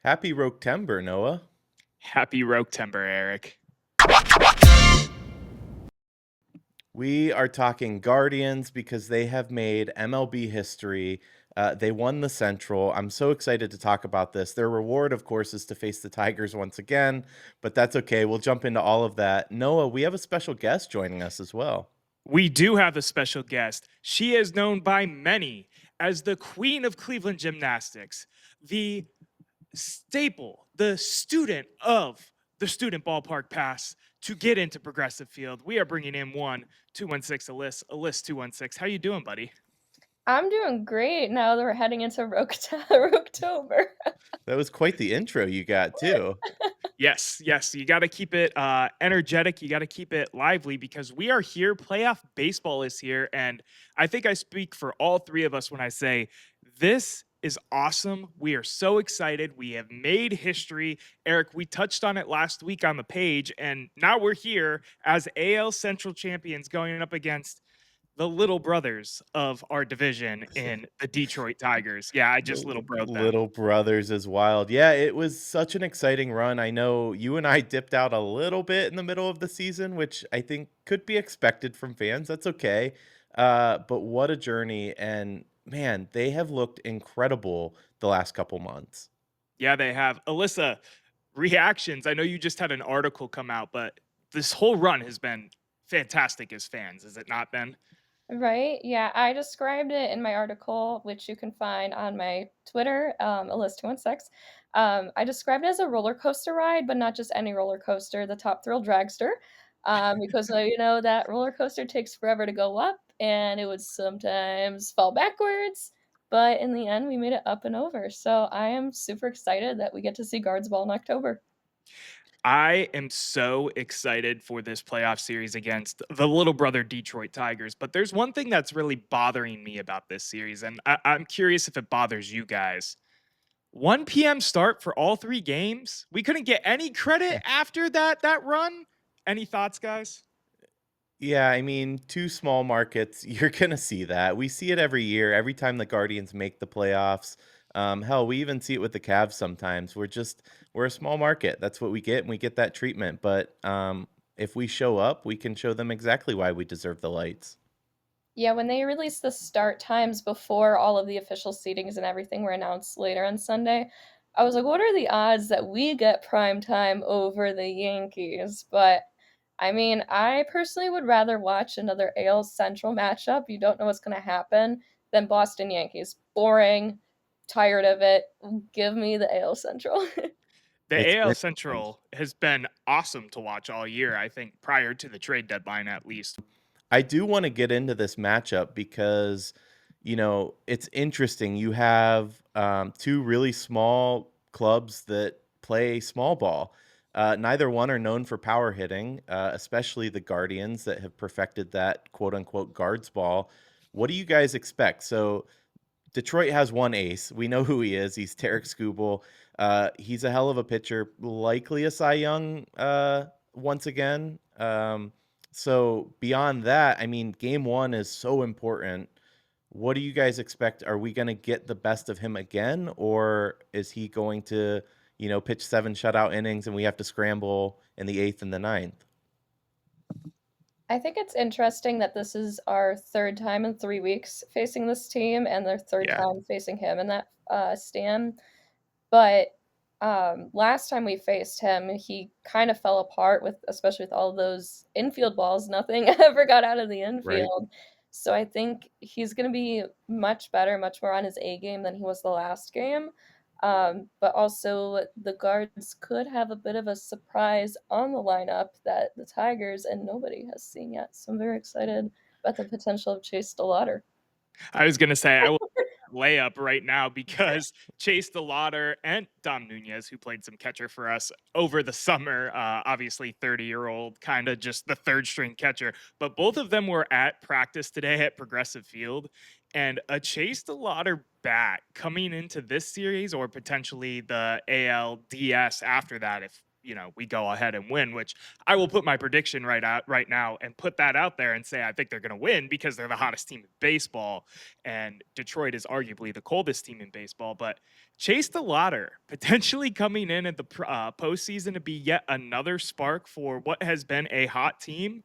Happy Roketember, Noah. Happy Roketember, Eric. We are talking Guardians because they have made MLB history. They won the Central. I'm so excited to talk about this. Their reward, of course, is to face the Tigers once again, but that's okay. We'll jump into all of that. Noah, we have a special guest joining us as well. We do have a special guest. She is known by many as the Queen of Cleveland Gymnastics, the staple, the student of the student ballpark pass to get into Progressive Field. We are bringing in 216 Alyssa 216. How you doing, buddy? I'm doing great now that we're heading into Rooktober. That was quite the intro you got, too. Yes. You got to keep it energetic. You got to keep it lively because we are here. Playoff baseball is here. And I think I speak for all three of us when I say this is awesome. We are so excited. We have made history. Eric, we touched on it last week on the page. And now we're here as AL Central champions going up against the little brothers of our division in the Detroit Tigers. Yeah, I just little broed them. Little Brothers is wild. Yeah, it was such an exciting run. I know you and I dipped out a little bit in the middle of the season, which I think could be expected from fans. That's okay. But what a journey. And man, they have looked incredible the last couple months. Yeah, they have. Alyssa, reactions. I know you just had an article come out, but this whole run has been fantastic as fans, has it not been? Right? Yeah, I described it in my article, which you can find on my Twitter, Alyssa216. I described it as a roller coaster ride, but not just any roller coaster, the Top Thrill Dragster, because that roller coaster takes forever to go up, and it would sometimes fall backwards. But in the end, we made it up and over. So I am super excited that we get to see Guards Ball in October. I am so excited for this playoff series against the little brother Detroit Tigers. But there's one thing that's really bothering me about this series, and I'm curious if it bothers you guys. 1 p.m. start for all three games. We couldn't get any credit after that run. Any thoughts, guys? Yeah, I mean, two small markets, you're gonna see that. We see it every year, every time the Guardians make the playoffs. Hell, we even see it with the Cavs sometimes. We're a small market. That's what we get, and we get that treatment. But if we show up, we can show them exactly why we deserve the lights. Yeah, when they released the start times before all of the official seatings and everything were announced later on Sunday, I was like, what are the odds that we get prime time over the Yankees? But I mean, I personally would rather watch another AL Central matchup. You don't know what's going to happen than Boston Yankees. Boring, tired of it. Give me the AL Central. The It's AL been Central has been awesome to watch all year, I think, prior to the trade deadline at least. I do want to get into this matchup because, it's interesting. You have two really small clubs that play small ball. Neither one are known for power hitting, especially the Guardians that have perfected that quote unquote guards ball. What do you guys expect? So, Detroit has one ace. We know who he is. He's Tarek Skubal. He's a hell of a pitcher, likely a Cy Young once again. So beyond that, I mean, game one is so important. What do you guys expect? Are we going to get the best of him again, or is he going to, pitch seven shutout innings and we have to scramble in the eighth and the ninth? I think it's interesting that this is our third time in 3 weeks facing this team and their third Yeah. time facing him in that stand. But last time we faced him, he kind of fell apart with, especially with all those infield balls. Nothing ever got out of the Right. infield. So I think he's going to be much better, much more on his A game than he was the last game. But also, the Guards could have a bit of a surprise on the lineup that the Tigers and nobody has seen yet. So I'm very excited about the potential of Chase DeLauder. I was going to say, I will layup right now because Chase DeLauder and Dom Nunez, who played some catcher for us over the summer, obviously 30-year-old, kind of just the third string catcher, but both of them were at practice today at Progressive Field. And a Chase DeLauder bat coming into this series or potentially the ALDS after that, if we go ahead and win, which I will put my prediction right now and put that out there and say I think they're going to win because they're the hottest team in baseball, and Detroit is arguably the coldest team in baseball. But Chase DeLauter potentially coming in at the postseason to be yet another spark for what has been a hot team.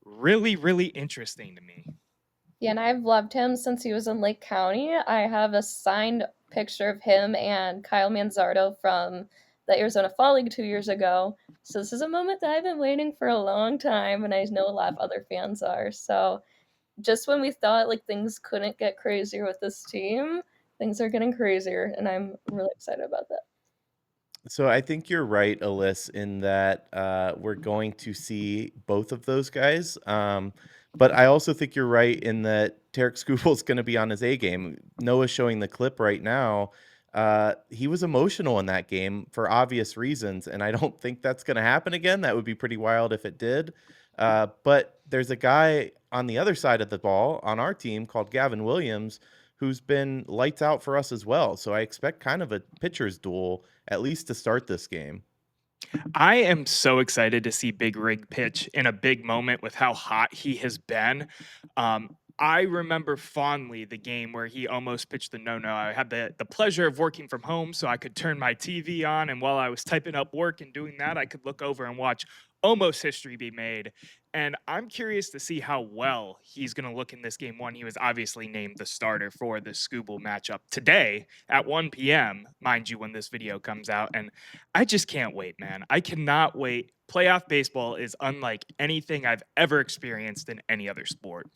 Really, really interesting to me. Yeah, and I've loved him since he was in Lake County. I have a signed picture of him and Kyle Manzardo from the Arizona Fall League 2 years ago. So this is a moment that I've been waiting for a long time, and I know a lot of other fans are. So just when we thought like things couldn't get crazier with this team, things are getting crazier, and I'm really excited about that. So I think you're right, Alyss, in that we're going to see both of those guys. But I also think you're right in that Tarek Skubal's going to be on his A game. Noah's showing the clip right now. He was emotional in that game for obvious reasons, and I don't think that's going to happen again. That would be pretty wild if it did. But there's a guy on the other side of the ball on our team called Gavin Williams who's been lights out for us as well. So I expect kind of a pitcher's duel at least to start this game. I am so excited to see Big Rig pitch in a big moment with how hot he has been. I remember fondly the game where he almost pitched the no-no. I had the pleasure of working from home, so I could turn my TV on, and while I was typing up work and doing that, I could look over and watch almost history be made. And I'm curious to see how well he's going to look in this game one. He was obviously named the starter for the Scooble matchup today at 1 p.m., mind you, when this video comes out. And I just can't wait, man. I cannot wait. Playoff baseball is unlike anything I've ever experienced in any other sport.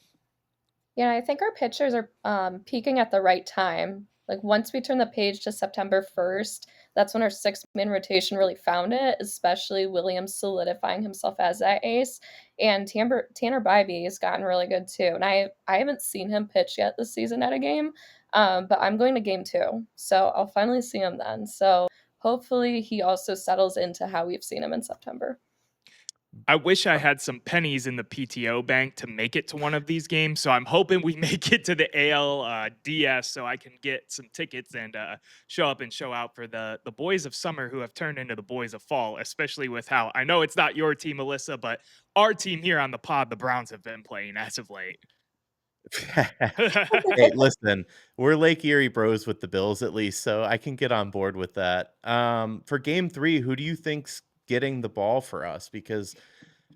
Yeah, I think our pitchers are peaking at the right time. Like once we turn the page to September 1st, that's when our six-man rotation really found it, especially Williams solidifying himself as that ace. And Tanner Bybee has gotten really good too. And I haven't seen him pitch yet this season at a game, but I'm going to game two. So I'll finally see him then. So hopefully he also settles into how we've seen him in September. I wish I had some pennies in the PTO bank to make it to one of these games. So I'm hoping we make it to the AL DS so I can get some tickets and show up and show out for the boys of summer who have turned into the boys of fall, especially with how I know it's not your team, Alyssa, but our team here on the pod, the Browns have been playing as of late. Hey, listen, we're Lake Erie bros with the Bills at least, so I can get on board with that. For game three, who do you think's getting the ball for us? Because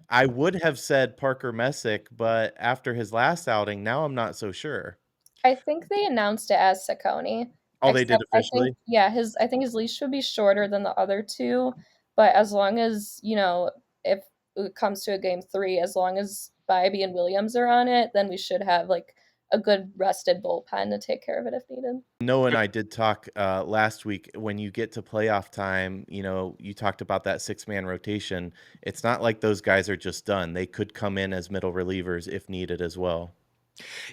I would have said Parker Messick, but after his last outing, now I'm not so sure. I think they announced it as Saccone, Oh, they did except I think officially? yeah, his leash should be shorter than the other 2, but as long as, if it comes to a game 3, as long as Bybee and Williams are on it, then we should have, like, a good rested bullpen to take care of it if needed. Noah and I did talk last week. When you get to playoff time, you talked about that six-man rotation. It's not like those guys are just done. They could come in as middle relievers if needed as well.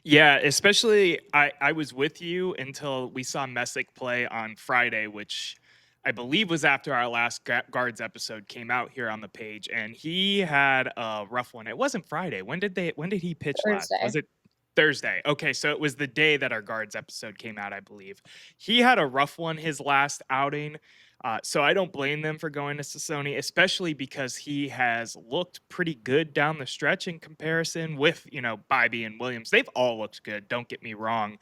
Yeah, especially I was with you until we saw Messick play on Friday, which I believe was after our last guards episode came out here on the page, and he had a rough one. It wasn't Friday. When did he pitch last? Was Thursday. it Thursday? Okay, so it was the day that our guards episode came out, I believe. He had a rough one his last outing. So I don't blame them for going to Sassoni, especially because he has looked pretty good down the stretch in comparison with, Bybee and Williams. They've all looked good, don't get me wrong.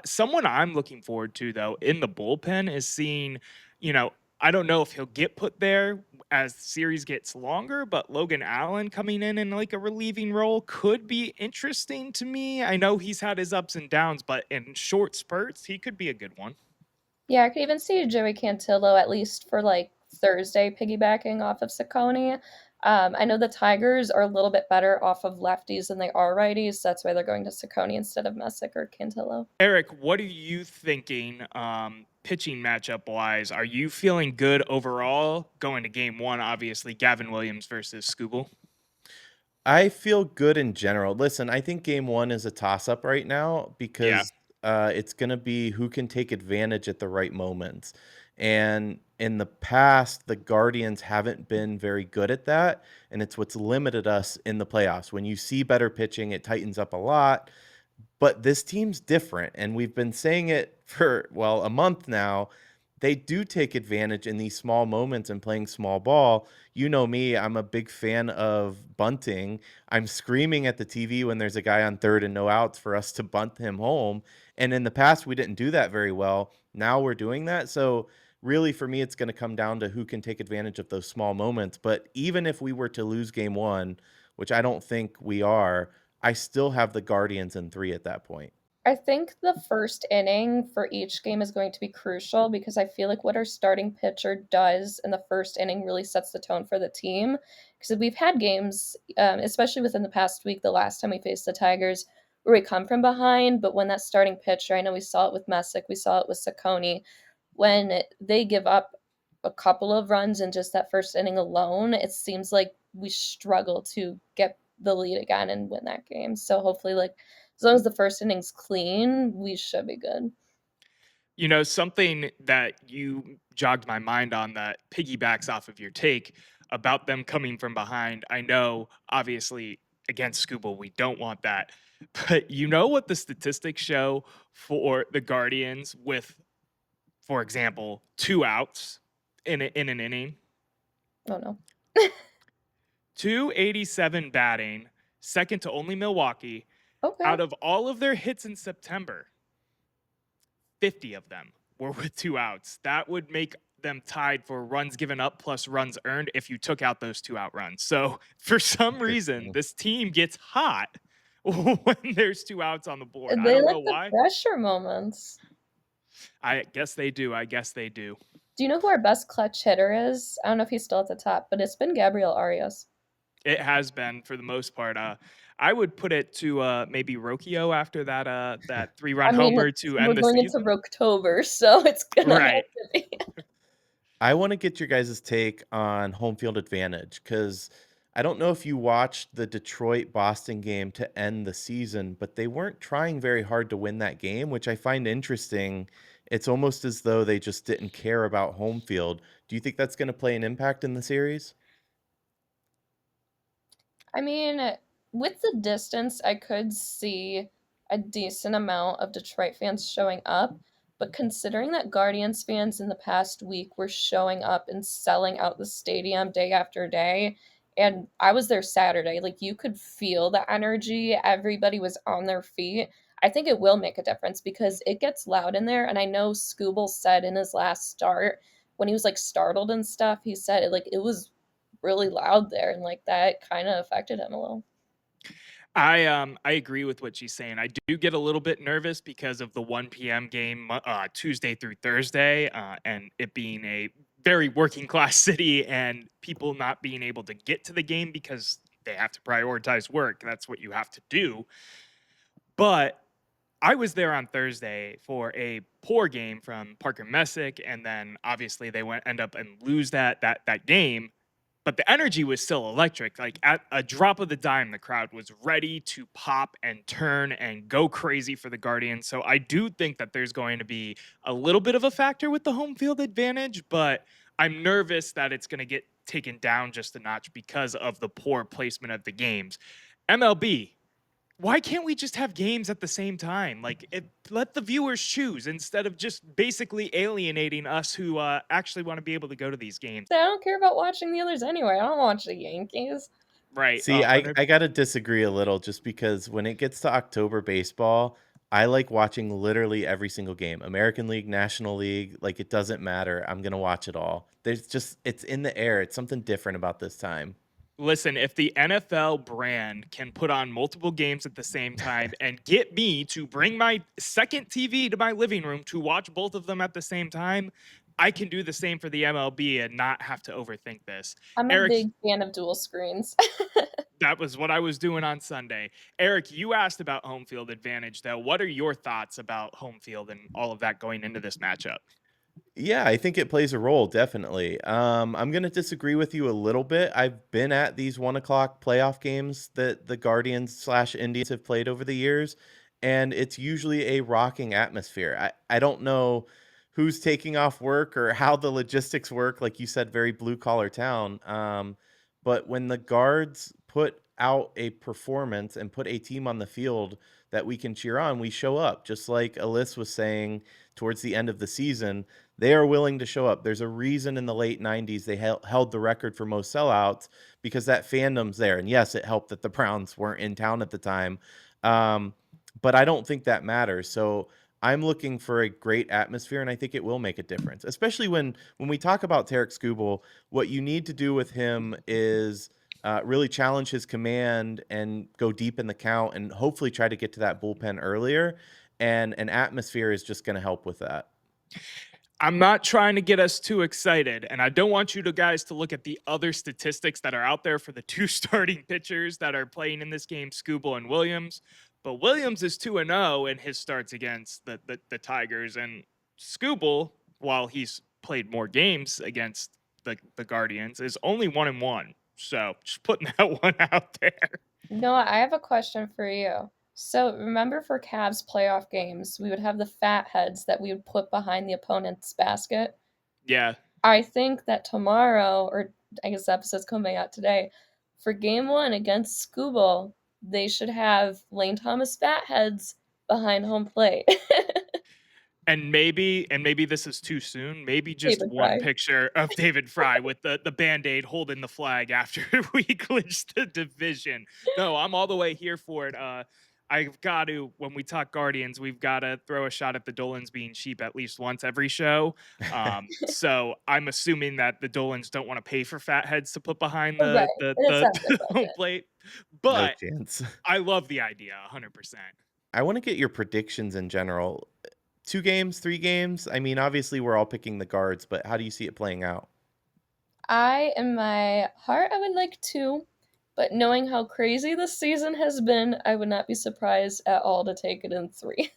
Someone I'm looking forward to, though, in the bullpen is seeing, you know, I don't know if he'll get put there as the series gets longer, but Logan Allen coming in like a relieving role could be interesting to me. I know he's had his ups and downs, but in short spurts, he could be a good one. Yeah, I could even see Joey Cantillo at least for, like, Thursday piggybacking off of Saccone. I know the Tigers are a little bit better off of lefties than they are righties, so that's why they're going to Saccone instead of Messick or Cantillo. Erik, what are you thinking pitching matchup wise? Are you feeling good overall going to game one? Obviously, Gavin Williams versus Scooble. I feel good in general. Listen, I think game one is a toss up right now Yeah. because it's going to be who can take advantage at the right moments. And in the past, the Guardians haven't been very good at that. And it's what's limited us in the playoffs. When you see better pitching, it tightens up a lot. But this team's different. And we've been saying it for, well, a month now. they do take advantage in these small moments and playing small ball. You know me, I'm a big fan of bunting. I'm screaming at the TV when there's a guy on third and no outs for us to bunt him home. And in the past, we didn't do that very well. Now we're doing that. So, really, for me, it's going to come down to who can take advantage of those small moments. But even if we were to lose game one, which I don't think we are, I still have the Guardians in three at that point. I think the first inning for each game is going to be crucial because I feel like what our starting pitcher does in the first inning really sets the tone for the team. Because we've had games, especially within the past week, the last time we faced the Tigers, where we come from behind, but when that starting pitcher, I know we saw it with Messick, we saw it with Saccone, when they give up a couple of runs in just that first inning alone, it seems like we struggle to get the lead again and win that game. So hopefully, like as long as the first inning's clean, we should be good. You know, something that you jogged my mind on that piggybacks off of your take about them coming from behind. I know, obviously, against Scooble, we don't want that. But you know what the statistics show for the Guardians with, for example, two outs in an inning? Oh no. 287 batting, second to only Milwaukee. Okay. Out of all of their hits in September, 50 of them were with two outs. That would make them tied for runs given up plus runs earned if you took out those two out runs. So for some reason, Interesting. this team gets hot when there's two outs on the board. I They don't like know the why. pressure moments. I guess they do. I guess they do. Do you know who our best clutch hitter is? I don't know if he's still at the top, but it's been Gabriel Arias. It has been for the most part. I would put it to maybe Rocchio after that 3 run I mean, homer it's to we're end the going into season. Rocktober, so it's gonna have Right. to be. I want to get your guys' take on home field advantage because I don't know if you watched the Detroit Boston game to end the season, but they weren't trying very hard to win that game, which I find interesting. It's almost as though they just didn't care about home field. Do you think that's going to play an impact in the series? I mean, with the distance, I could see a decent amount of Detroit fans showing up, but considering that Guardians fans in the past week were showing up and selling out the stadium day after day, and I was there Saturday, like you could feel the energy, everybody was on their feet. I think it will make a difference because it gets loud in there, and I know Scooble said in his last start when he was like startled and stuff, he said it like it was really loud there, and, like, that kinda affected him a little. I agree with what she's saying. I do get a little bit nervous because of the 1 p.m. game Tuesday through Thursday, and it being a very working class city and people not being able to get to the game because they have to prioritize work. That's what you have to do. But I was there on Thursday for a poor game from Parker Messick, and then obviously they went end up and lose that game. But the energy was still electric. Like at a drop of the dime, the crowd was ready to pop and turn and go crazy for the Guardians. So I do think that there's going to be a little bit of a factor with the home field advantage, but I'm nervous that it's going to get taken down just a notch because of the poor placement of the games. MLB, why can't we just have games at the same time? Like, let the viewers choose instead of just basically alienating us who actually want to be able to go to these games. I don't care about watching the others anyway, I don't watch the Yankees. Right. See, I gotta disagree a little just because when it gets to October baseball, I like watching literally every single game. American League, National League, like it doesn't matter. I'm gonna watch it all. There's just it's in the air. It's something different about this time. Listen, if the NFL brand can put on multiple games at the same time and get me to bring my second TV to my living room to watch both of them at the same time, I can do the same for the MLB and not have to overthink this. I'm a Eric, big fan of dual screens. that was what I was doing on Sunday. Eric, you asked about home field advantage, though. What are your thoughts about home field and all of that going into this matchup? Yeah, I think it plays a role, definitely. I'm gonna disagree with you a little bit. I've been at these 1 o'clock playoff games that the Guardians slash Indians have played over the years, and it's usually a rocking atmosphere. I don't know who's taking off work or how the logistics work, like you said, very blue collar town. But when the guards put out a performance and put a team on the field that we can cheer on, we show up. Just like Alyssa was saying, towards the end of the season, they are willing to show up. There's a reason in the late 90s they held the record for most sellouts because that fandom's there. And yes, it helped that the Browns weren't in town at the time. Um, but I don't think that matters. So I'm looking for a great atmosphere, and I think it will make a difference, especially when we talk about Tarek Skubal. What you need to do with him is really challenge his command and go deep in the count, and hopefully try to get to that bullpen earlier. And an atmosphere is just going to help with that. I'm not trying to get us too excited, and I don't want you to guys to look at the other statistics that are out there for the two starting pitchers that are playing in this game, Scooble and Williams. But Williams is 2-0 in his starts against the Tigers, and Scooble, while he's played more games against the Guardians, is only 1-1. So just putting that one out there. Noah, I have a question for you. So remember for Cavs playoff games, we would have the fat heads that we would put behind the opponent's basket. Yeah. I think that tomorrow, or I guess the episode's coming out today, for game one against Scooble, they should have Lane Thomas fatheads behind home plate. And maybe this is too soon. Maybe just David one Fry. picture of David Fry with the Band-Aid holding the flag after we clinched the division. No, I'm all the way here for it. I've got to, when we talk Guardians, we've got to throw a shot at the Dolans being cheap at least once every show. So I'm assuming that the Dolans don't want to pay for fatheads to put behind Right. It's not their the home budget. plate, No but chance. I love the idea 100%. I want to get your predictions in general. 2 games, 3 games. I mean, obviously, we're all picking the guards, but how do you see it playing out? In my heart, I would like two, but knowing how crazy this season has been, I would not be surprised at all to take it in three.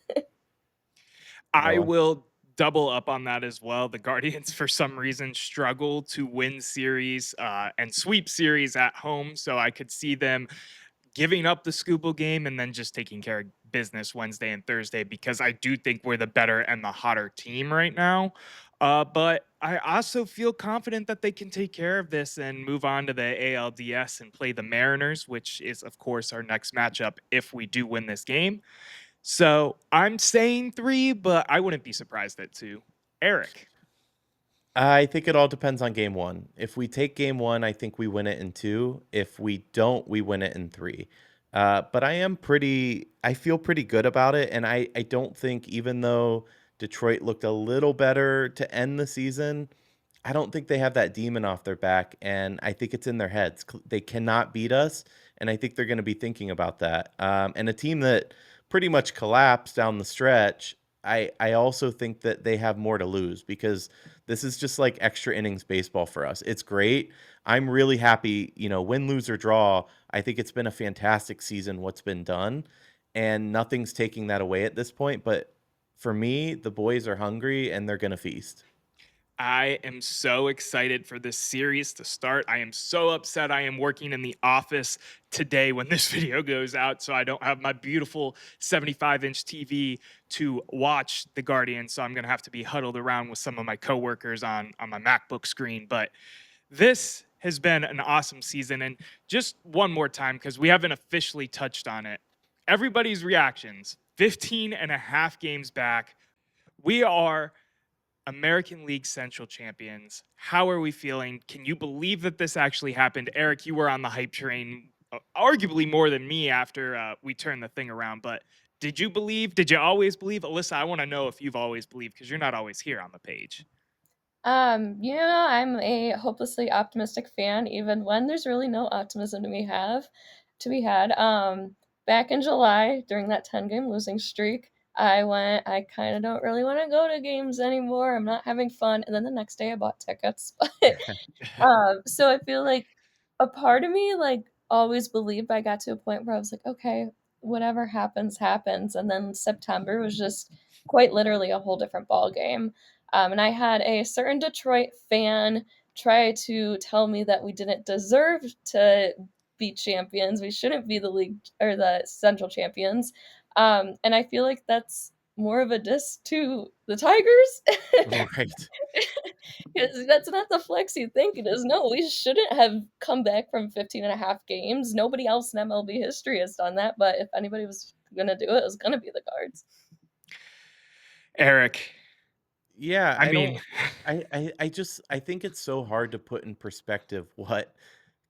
I Noah. will double up on that as well. The Guardians, for some reason, struggle to win series and sweep series at home. So I could see them giving up the Scoople game and then just taking care of business Wednesday and Thursday because I do think we're the better and the hotter team right now. But I also feel confident that they can take care of this and move on to the ALDS and play the Mariners, which is, of course, our next matchup if we do win this game. So I'm saying three, but I wouldn't be surprised at two. Erik. I think it all depends on game one. If we take game one, I think we win it in two. If we don't, we win it in three. But I feel pretty good about it. And I don't think, even though Detroit looked a little better to end the season, I don't think they have that demon off their back. And I think it's in their heads. They cannot beat us. And I think they're going to be thinking about that. And a team that pretty much collapsed down the stretch, I also think that they have more to lose because this is just like extra innings baseball for us. It's great. I'm really happy, win, lose, or draw. I think it's been a fantastic season, what's been done, and nothing's taking that away at this point. But for me, the boys are hungry and they're going to feast. I am so excited for this series to start. I am so upset I am working in the office today when this video goes out, so I don't have my beautiful 75-inch TV to watch the Guardians. So I'm going to have to be huddled around with some of my coworkers on my MacBook screen. But this has been an awesome season. And just one more time, because we haven't officially touched on it, everybody's reactions 15 and a half games back. We are American League Central champions. How are we feeling? Can you believe that this actually happened? Erik, you were on the hype train, arguably more than me after we turned the thing around. But did you believe? Did you always believe? Alyssa, I want to know if you've always believed because you're not always here on the page. I'm a hopelessly optimistic fan, even when there's really no optimism to be had. Back in July, during that 10-game losing streak, I kind of don't really want to go to games anymore. I'm not having fun. And then the next day I bought tickets. So I feel like a part of me like always believed, but I got to a point where I was like, okay, whatever happens, happens. And then September was just quite literally a whole different ball game. And I had a certain Detroit fan try to tell me that we didn't deserve to be champions. We shouldn't be the league or the central champions. And I feel like that's more of a diss to the Tigers. Right. Because that's not the flex you think it is. No, we shouldn't have come back from 15 and a half games. Nobody else in MLB history has done that. But if anybody was going to do it, it was going to be the Cards. Erik, Yeah, I mean, I think it's so hard to put in perspective what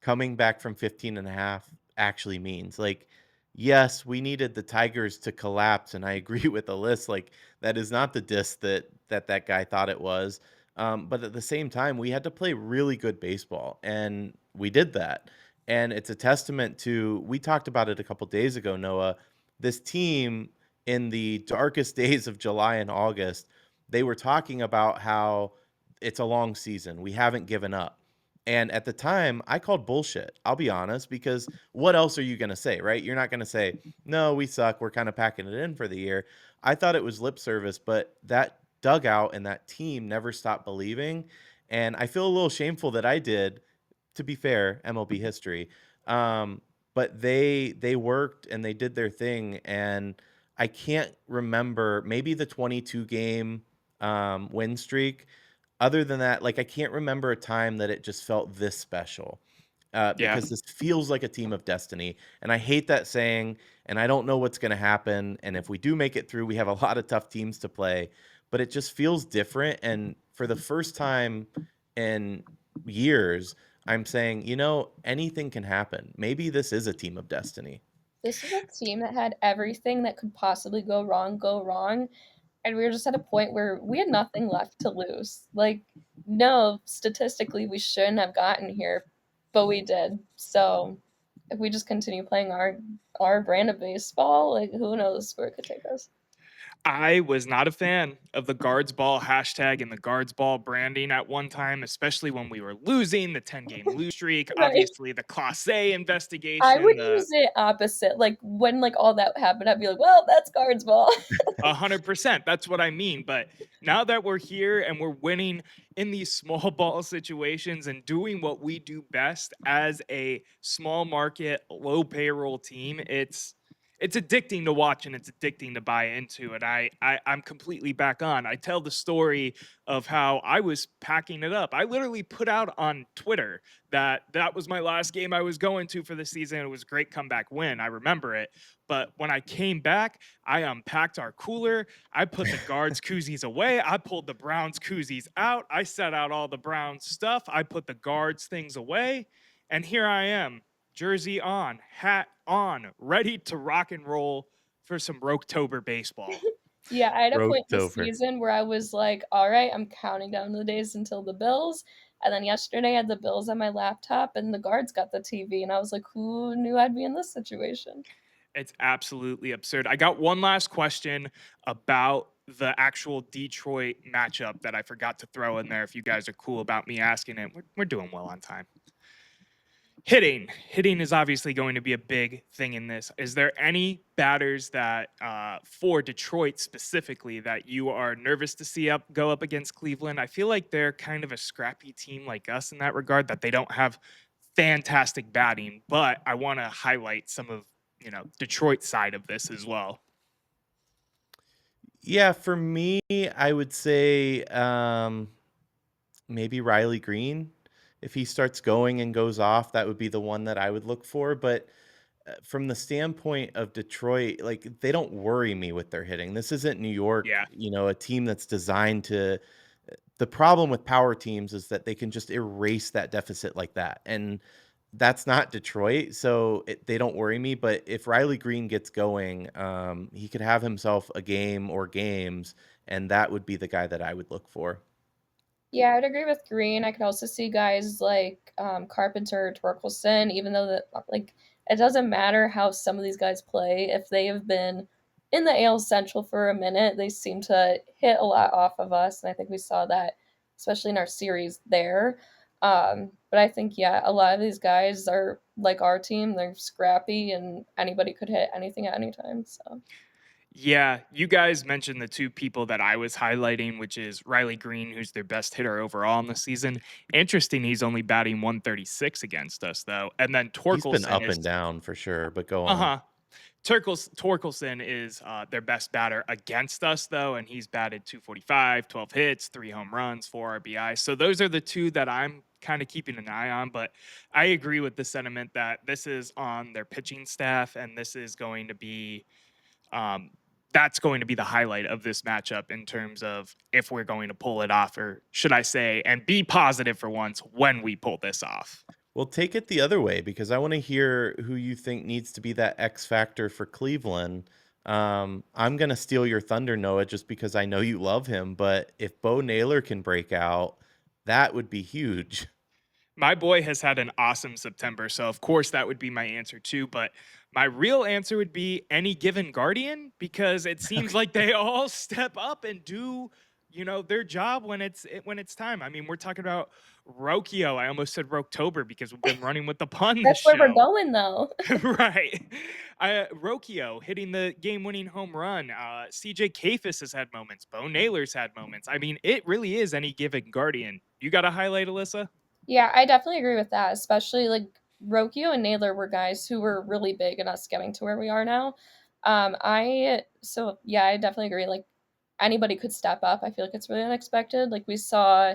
coming back from 15 and a half actually means. Like, yes, we needed the Tigers to collapse, and I agree with the list. Like, that is not the diss that guy thought it was. But at the same time, we had to play really good baseball, and we did that. And it's a testament to, we talked about it a couple days ago, Noah. This team in the darkest days of July and August, they were talking about how it's a long season. We haven't given up. And at the time, I called bullshit. I'll be honest, because what else are you going to say, right? You're not going to say, no, we suck. We're kind of packing it in for the year. I thought it was lip service, but that dugout and that team never stopped believing. And I feel a little shameful that I did, to be fair, MLB history. Um, but they worked and they did their thing. And I can't remember, maybe the 22 game win streak. Other than that, like, I can't remember a time that it just felt this special, yeah. because this feels like a team of destiny, and I hate that saying, and I don't know what's gonna happen, and if we do make it through, we have a lot of tough teams to play, but it just feels different, and for the first time in years, I'm saying, anything can happen. Maybe this is a team of destiny. This is a team that had everything that could possibly go wrong, and we were just at a point where we had nothing left to lose. Like, no, statistically, we shouldn't have gotten here, but we did. So, if we just continue playing our brand of baseball, like who knows where it could take us. I was not a fan of the guards ball hashtag and the guards ball branding at one time, especially when we were losing the 10-game lose streak, Right. obviously the Class A I investigation, would the use it opposite. Like when like all that happened, I'd be like, "Well, that's guards ball." 100%. That's what I mean. But now that we're here and we're winning in these small ball situations and doing what we do best as a small market, low payroll team, it's addicting to watch and it's addicting to buy into. And I'm completely back on. I tell the story of how I was packing it up. I literally put out on Twitter that that was my last game I was going to for the season. It was a great comeback win. I remember it. But when I came back, I unpacked our cooler. I put the guards koozies away. I pulled the Browns koozies out. I set out all the Browns stuff. I put the guards things away. And here I am, jersey on, hat on, ready to rock and roll for some Roketober baseball. Yeah, I had a point this Rotover. season where I was like, "All right, I'm counting down the days until the Bills." And then yesterday I had the Bills on my laptop and the guards got the TV and I was like, "Who knew I'd be in this situation?" It's absolutely absurd. I got one last question about the actual Detroit matchup that I forgot to throw in there. If you guys are cool about me asking it, we're doing well on time. Hitting is obviously going to be a big thing in this. Is there any batters that for Detroit specifically that you are nervous to see up go up against Cleveland? I feel like they're kind of a scrappy team like us in that regard, that they don't have fantastic batting, but I want to highlight some of Detroit's side of this as well. Yeah, for me, I would say, maybe Riley Green. If he starts going and goes off, that would be the one that I would look for, but from the standpoint of Detroit, like, they don't worry me with their hitting. This isn't New York, Yeah. a team that's designed to. The problem with power teams is that they can just erase that deficit like that, and that's not Detroit, so they don't worry me. But if Riley Green gets going, he could have himself a game or games, and that would be the guy that I would look for. Yeah, I would agree with Green. I could also see guys like Carpenter, Torkelson, even though that like it doesn't matter how some of these guys play. If they have been in the AL Central for a minute, they seem to hit a lot off of us, and I think we saw that especially in our series there. But I think yeah, a lot of these guys are like our team. They're scrappy, and anybody could hit anything at any time. So. Yeah, you guys mentioned the two people that I was highlighting, which is Riley Green, who's their best hitter overall in the season. Interesting, he's only batting 136 against us, though. And then He's been Torkelson up is, and down for sure, but go uh on. huh. Torkelson is their best batter against us, though, and he's batted 245, 12 hits, 3 home runs, 4 RBI. So those are the two that I'm kind of keeping an eye on. But I agree with the sentiment that this is on their pitching staff, and this is going to be um, that's going to be the highlight of this matchup in terms of if we're going to pull it off, or should I say, and be positive for once when we pull this off. Well, take it the other way because I want to hear who you think needs to be that X factor for Cleveland. I'm gonna steal your thunder, Noah, just because I know you love him. But if Bo Naylor can break out, that would be huge. My boy has had an awesome September, so of course that would be my answer too. But my real answer would be any given Guardian, because it seems Okay. like they all step up and do, their job when it's time. I mean, we're talking about Rokio. I almost said Roktober because we've been running with the pun this That's where we're show. going, though. Right. Rokio hitting the game-winning home run. CJ Kafis has had moments. Bo Naylor's had moments. I mean, it really is any given Guardian. You got to highlight, Alyssa? Yeah, I definitely agree with that, especially, like, Rokio and Naylor were guys who were really big in us getting to where we are now. Yeah, I definitely agree, like, anybody could step up. I feel like it's really unexpected. Like, we saw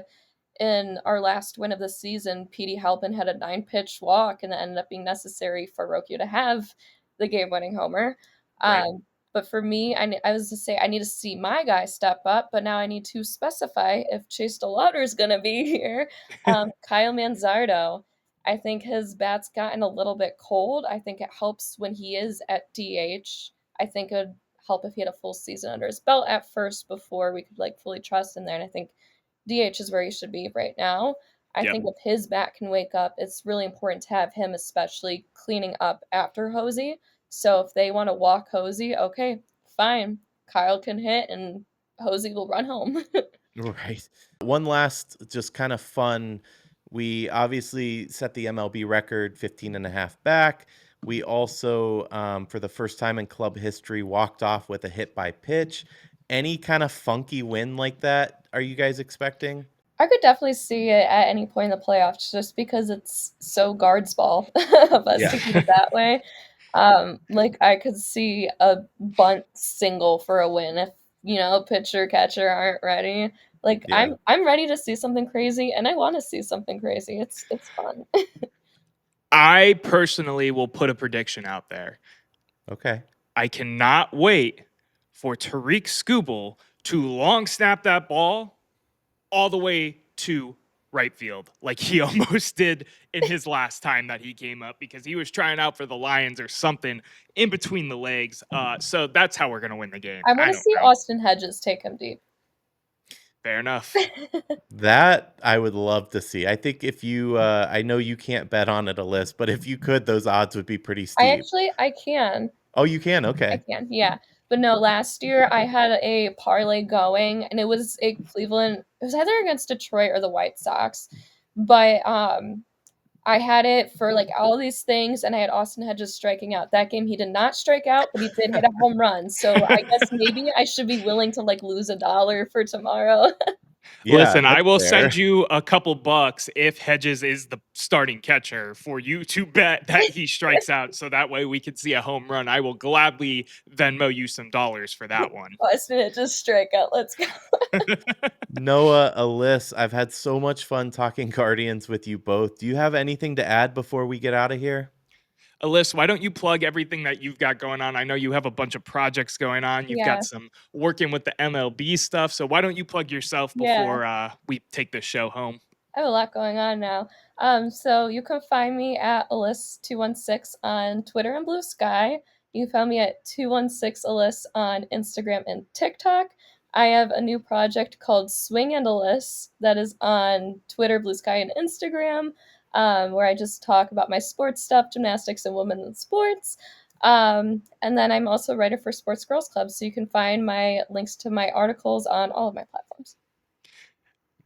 in our last win of the season, Petey Halpin had a 9-pitch walk, and it ended up being necessary for Rokio to have the game-winning homer. Right. But for me, I was to say I need to see my guy step up, but now I need to specify if Chase DeLauder is gonna be here. Kyle Manzardo, I think his bat's gotten a little bit cold. I think it helps when he is at DH. I think it would help if he had a full season under his belt at first before we could like fully trust him there. And I think DH is where he should be right now. I Yep. think if his bat can wake up, it's really important to have him, especially cleaning up after Hosey. So if they want to walk Hosey, okay, fine. Kyle can hit and Hosey will run home. Right. One last just kind of fun. We obviously set the MLB record 15 and a half back. We also, for the first time in club history, walked off with a hit by pitch. Any kind of funky win like that are you guys expecting? I could definitely see it at any point in the playoffs just because it's so guards ball of us Yeah. to keep it that way. Like I could see a bunt single for a win if, pitcher catcher aren't ready. Like Yeah. I'm ready to see something crazy and I want to see something crazy. It's fun. I personally will put a prediction out there. Okay. I cannot wait for Tariq Skubal to long snap that ball all the way to right field, like he almost did in his last time that he came up, because he was trying out for the Lions or something in between the legs. So that's how we're gonna win the game. I I want to don't see know. Austin Hedges take him deep. Fair enough. That I would love to see. I think if you, I know you can't bet on it, a list, but if you could, those odds would be pretty steep. I can. Oh, you can? I Okay. can, yeah. But no, last year I had a parlay going and it was a Cleveland it was either against Detroit or the White Sox. But I had it for like all these things and I had Austin Hedges striking out. That game he did not strike out, but he did hit a home run. So I guess maybe I should be willing to like lose $1 for tomorrow. Yeah, Listen, I that's will fair. send you a couple bucks if Hedges is the starting catcher for you to bet that he strikes out, so that way we can see a home run. I will gladly Venmo you some dollars for that one. Austin Hedges strike out. Let's go. Noah, Alyss, I've had so much fun talking Guardians with you both. Do you have anything to add before we get out of here? Alyssa, why don't you plug everything that you've got going on? I know you have a bunch of projects going on. You've Yeah. got some working with the MLB stuff. So why don't you plug yourself Yeah. before we take this show home? I have a lot going on now. So you can find me at Alyss216 on Twitter and Blue Sky. You can find me at 216 Alyss on Instagram and TikTok. I have a new project called Swing and Alyss that is on Twitter, Blue Sky, and Instagram, where I just talk about my sports stuff, gymnastics, and women in sports. And then I'm also a writer for Sports Girls Club, so you can find my links to my articles on all of my platforms.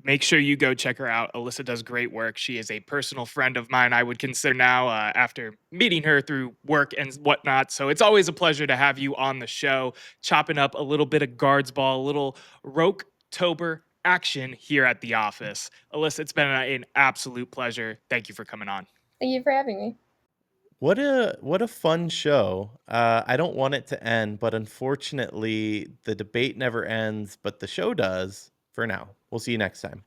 Make sure you go check her out. Alyssa does great work. She is a personal friend of mine, I would consider now, after meeting her through work and whatnot. So it's always a pleasure to have you on the show, chopping up a little bit of guards ball, a little Roke-tober action here at the office. Alyssa, it's been an absolute pleasure. Thank you for coming on. Thank you for having me. What a fun show. I don't want it to end, but unfortunately, the debate never ends, but the show does for now. We'll see you next time.